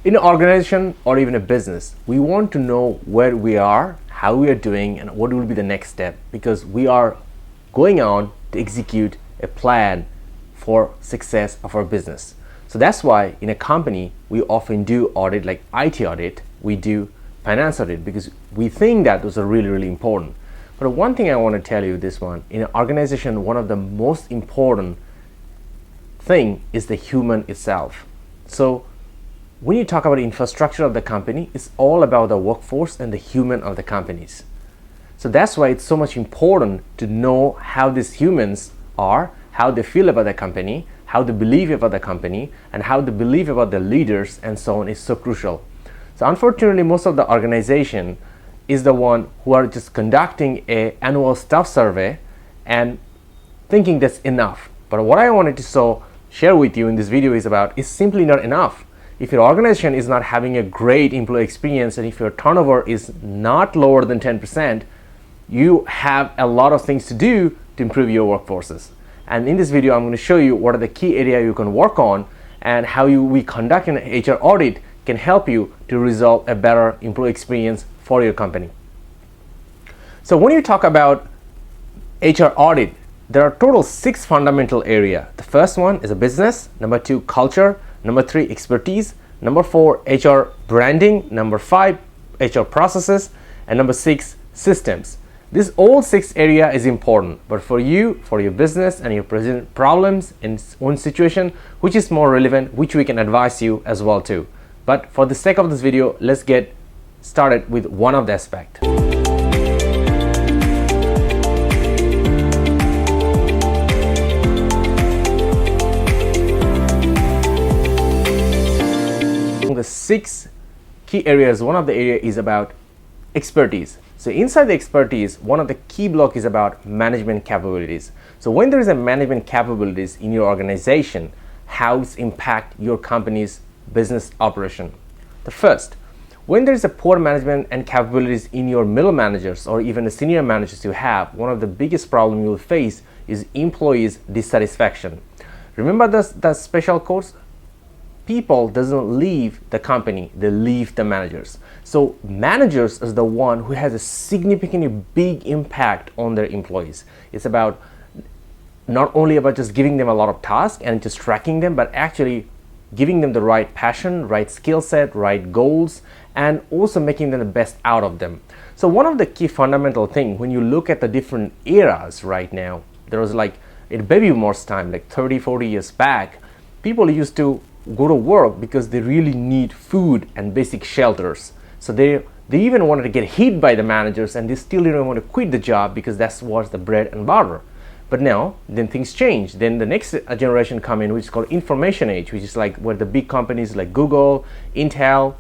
In an organization or even a business, we want to know where we are, how we are doing, and what will be the next step, because we are going on to execute a plan for success of our business. So that's why in a company we often do audit, like IT audit, we do finance audit, because we think that those are really important. But one thing I want to tell you, this one, in an organization, one of the most important thing is the human itself. So when you talk about infrastructure of the company, it's all about the workforce and the human of the companies. So that's why it's so much important to know how these humans are, how they feel about the company, how they believe about the company, and how they believe about the leaders, and so on, is so crucial. So unfortunately, most of the organization is the one who are just conducting a annual staff survey and thinking that's enough. But what I wanted to share with you in this video is simply not enough. If your organization is not having a great employee experience, and if your turnover is not lower than 10%, you have a lot of things to do to improve your workforces. And in this video, I'm going to show you what are the key areas you can work on, and how we conduct an HR audit can help you to resolve a better employee experience for your company. So when you talk about HR audit, there are total 6 fundamental areas. The first one is a business, number 2, culture, number 3, expertise, number 4, HR branding, number 5, HR processes, and number 6, systems. This all 6 area is important, but for you, for your business and your present problems in one situation, which is more relevant, which we can advise you as well too. But for the sake of this video, let's get started with one of the aspects. The 6 key areas, one of the area is about expertise. So inside the expertise, one of the key block is about management capabilities. So when there is a management capabilities in your organization, how it impact your company's business operation. The first, when there is a poor management and capabilities in your middle managers or even the senior managers you have, one of the biggest problem you will face is employees dissatisfaction. Remember the special course? People doesn't leave the company, they leave the managers. So managers is the one who has a significantly big impact on their employees. It's about not only about just giving them a lot of tasks and just tracking them, but actually giving them the right passion, right skill set, right goals, and also making them the best out of them. So one of the key fundamental thing when you look at the different eras right now, there was like in baby boomers time, like 30-40 years back, people used to go to work because they really need food and basic shelters. So they even wanted to get hit by the managers, and they still didn't want to quit the job because that was the bread and butter. But now, then things change. Then the next generation come in, which is called information age, which is like where the big companies like Google, Intel,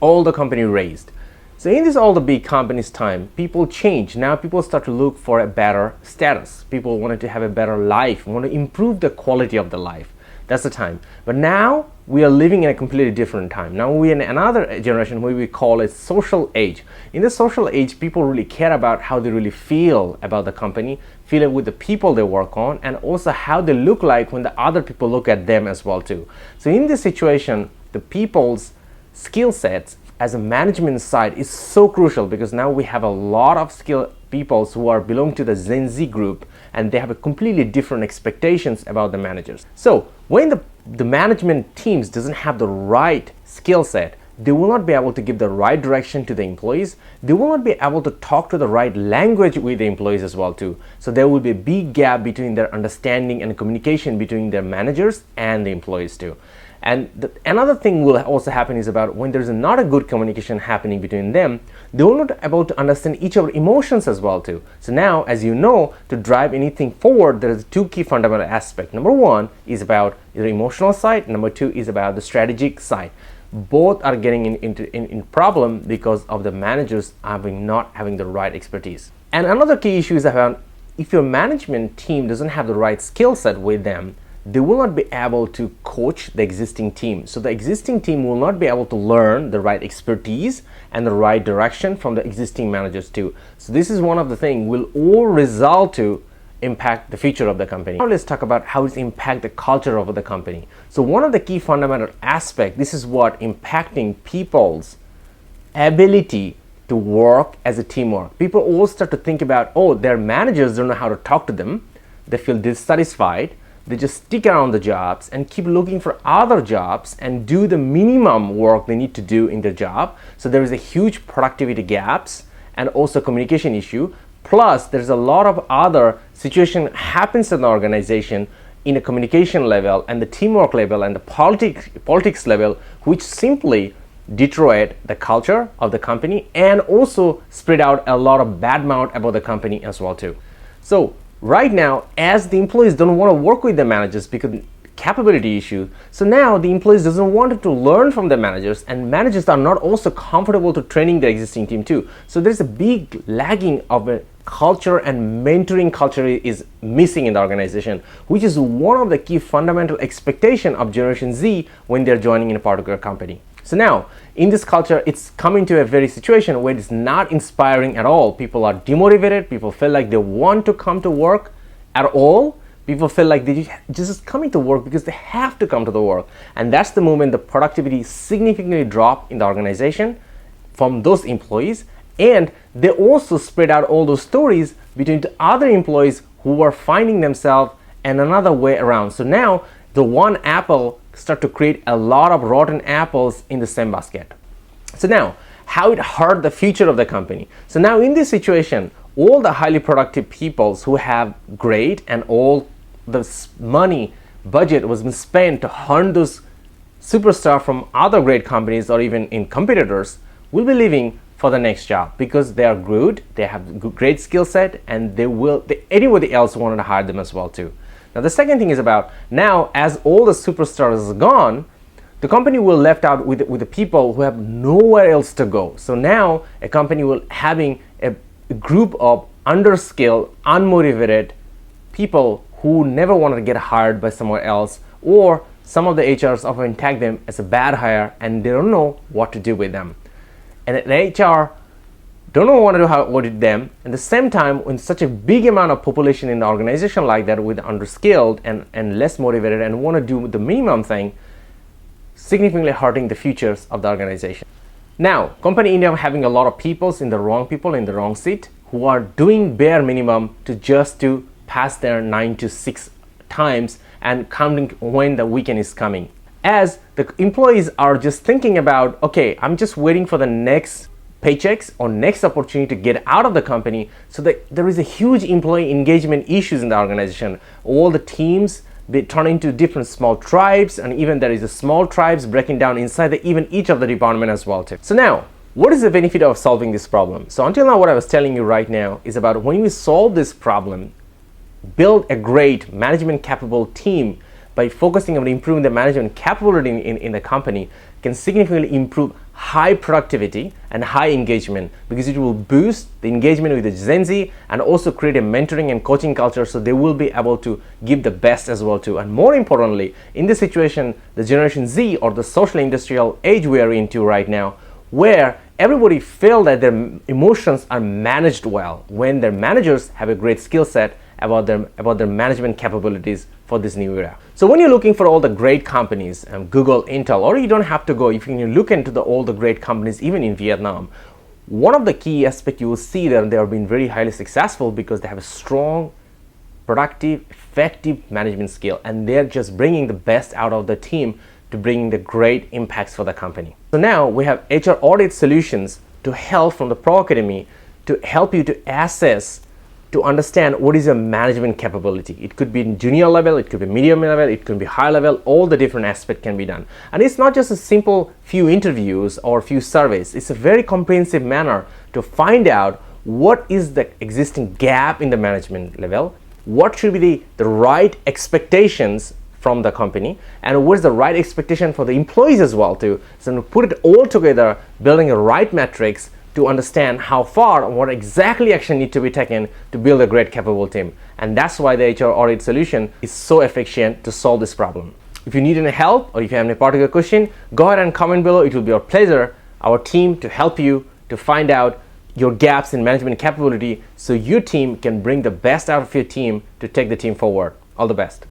all the company raised. So in this all the big companies time, people change. Now people start to look for a better status. People wanted to have a better life, want to improve the quality of the life. That's the time. But now we are living in a completely different time. Now we're in another generation where we call it social age. In the social age, people really care about how they really feel about the company, feel it with the people they work on, and also how they look like when the other people look at them as well too. So in this situation, the people's skill sets as a management side is so crucial, because now we have a lot of skilled people who are belong to the Gen Z group, and they have a completely different expectations about the managers. So when the management teams doesn't have the right skill set, they will not be able to give the right direction to the employees. They will not be able to talk to the right language with the employees as well too. So there will be a big gap between their understanding and communication between their managers and the employees too. And another thing will also happen is about when there's not a good communication happening between them, they will not be able to understand each other's emotions as well too. So now, as you know, to drive anything forward, there is 2 key fundamental aspects. Number 1 is about the emotional side. Number 2 is about the strategic side. Both are getting in problem because of the managers not having the right expertise. And another key issue is about if your management team doesn't have the right skill set with them, they will not be able to coach the existing team. So the existing team will not be able to learn the right expertise and the right direction from the existing managers too. So this is one of the things will all result to impact the future of the company. Now let's talk about how it impacts the culture of the company. So one of the key fundamental aspects, this is what impacting people's ability to work as a teamwork. People all start to think about, oh, their managers don't know how to talk to them. They feel dissatisfied. They just stick around the jobs and keep looking for other jobs and do the minimum work they need to do in their job. So there is a huge productivity gaps and also communication issue. Plus, there's a lot of other situation happens in the organization in a communication level and the teamwork level and the politics level, which simply deteriorate the culture of the company and also spread out a lot of bad mouth about the company as well too. So right now, as the employees don't want to work with the managers because capability issue, so now the employees doesn't want to learn from the managers, and managers are not also comfortable to training the existing team too. So there's a big lagging of a culture, and mentoring culture is missing in the organization, which is one of the key fundamental expectation of Generation Z when they're joining in a particular company. So now, in this culture, it's coming to a very situation where it's not inspiring at all. People are demotivated. People feel like they want to come to work at all. People feel like they're just coming to work because they have to come to the work. And that's the moment the productivity significantly drop in the organization from those employees. And they also spread out all those stories between the other employees who are finding themselves in another way around. So now, the one apple start to create a lot of rotten apples in the same basket. So now, how it hurt the future of the company. So now in this situation, all the highly productive people who have great and all the money budget was been spent to hunt those superstars from other great companies or even in competitors will be leaving for the next job because they are good, they have great skill set, and anybody else wanted to hire them as well too. Now the second thing is about now as all the superstars are gone, the company will left out with the people who have nowhere else to go. So now a company will having a group of underskilled, unmotivated people who never wanted to get hired by somewhere else, or some of the HRs often tag them as a bad hire and they don't know what to do with them. And an HR don't know what to do how to audit them. At the same time, when such a big amount of population in the organization like that with underskilled and less motivated and want to do the minimum thing, significantly hurting the futures of the organization. Now, company India having a lot of people in the wrong seat who are doing bare minimum to pass their 9 to 6 times and counting when the weekend is coming. As the employees are just thinking about, okay, I'm just waiting for the next paychecks or next opportunity to get out of the company, so that there is a huge employee engagement issues in the organization. All the teams be turned into different small tribes, and even there is a small tribes breaking down inside even each of the department as well too. So now, what is the benefit of solving this problem? So until now, what I was telling you right now is about when we solve this problem, build a great management capable team by focusing on improving the management capability in the company can significantly improve high productivity and high engagement, because it will boost the engagement with the Gen Z and also create a mentoring and coaching culture, so they will be able to give the best as well too. And more importantly, in this situation, the Generation Z or the social industrial age we are into right now, where everybody feel that their emotions are managed well when their managers have a great skill set about their management capabilities for this new era. So when you're looking for all the great companies, Google, Intel, or you don't have to go, if you look into all the great companies even in Vietnam, one of the key aspects you will see that they have been very highly successful because they have a strong, productive, effective management skill, and they're just bringing the best out of the team to bring the great impacts for the company. So now we have HR Audit solutions to help from the Pro Academy to help you to assess, to understand what is your management capability. It could be in junior level, it could be medium level, it could be high level, all the different aspects can be done. And it's not just a simple few interviews or few surveys, it's a very comprehensive manner to find out what is the existing gap in the management level, what should be the right expectations from the company, and what is the right expectation for the employees as well too. So to put it all together, building a right metrics to understand how far and what exactly action need to be taken to build a great capable team. And that's why the HR Audit solution is so efficient to solve this problem. If you need any help or if you have any particular question, go ahead and comment below. It will be our pleasure, our team, to help you to find out your gaps in management capability so your team can bring the best out of your team to take the team forward. All the best.